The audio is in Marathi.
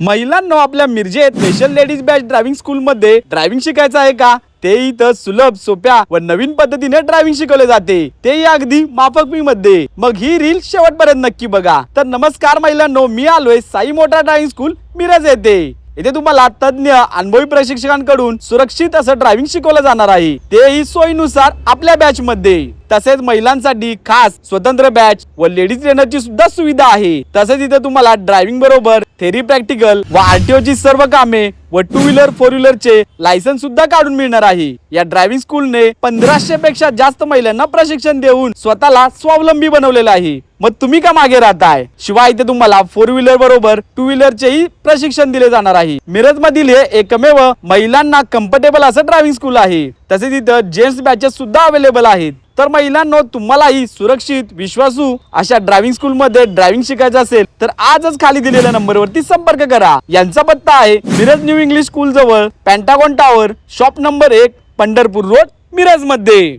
महिलांना आपल्या मिरजे special ladies batch driving school मध्ये ड्रायव्हिंग शिकायचं आहे का? ते इथं सुलभ, सोप्या व नवीन पद्धतीने ड्रायव्हिंग शिकवले जाते, तेही अगदी माफक फी मध्ये. मग ही रील शेवटपर्यंत नक्की बघा. तर नमस्कार महिलांनो, मी आलोय Sai motor driving school Miraj येथे. इथे तुम्हाला तज्ञ अनुभवी प्रशिक्षकांकडून सुरक्षित असं ड्रायव्हिंग शिकवलं जाणार आहे, तेही सोयीनुसार आपल्या बॅच मध्ये. तसेच महिलांसाठी खास स्वतंत्र बॅच व लेडीज ट्रेनरची सुद्धा सुविधा आहे. तसेच इथे तुम्हाला ड्रायव्हिंग बरोबर थेरी, प्रॅक्टिकल व आरटीओ ची सर्व कामे व 2 व्हीलर 4 व्हीलर चे लायसन्स सुद्धा काढून मिळणार आहे. या ड्रायव्हिंग स्कूलने 1500 पेक्षा जास्त महिलांना प्रशिक्षण देऊन स्वतःला स्वावलंबी बनवलेलं आहे. मग तुम्ही का मागे राहताय? शिवाय इथे तुम्हाला 4 व्हीलर बरोबर 2 व्हीलर चेही प्रशिक्षण दिले जाणार आहे. मिरज मधील हे एकमेव महिलांना कम्फर्टेबल असं ड्रायव्हिंग स्कूल आहे. तसेच इथं जेंट्स बॅचेस सुद्धा अवेलेबल आहेत. तर महिलांनो, तुम्हालाही सुरक्षित, विश्वासू अशा ड्रायव्हिंग स्कूल मध्ये ड्रायव्हिंग शिकायचं असेल तर आजच खाली दिलेल्या नंबरवरती संपर्क करा. यांचा पत्ता आहे मिरज न्यू इंग्लिश स्कूल जवळ, pentagon tower, shop number 1, Pandharpur road, Miraj मध्ये.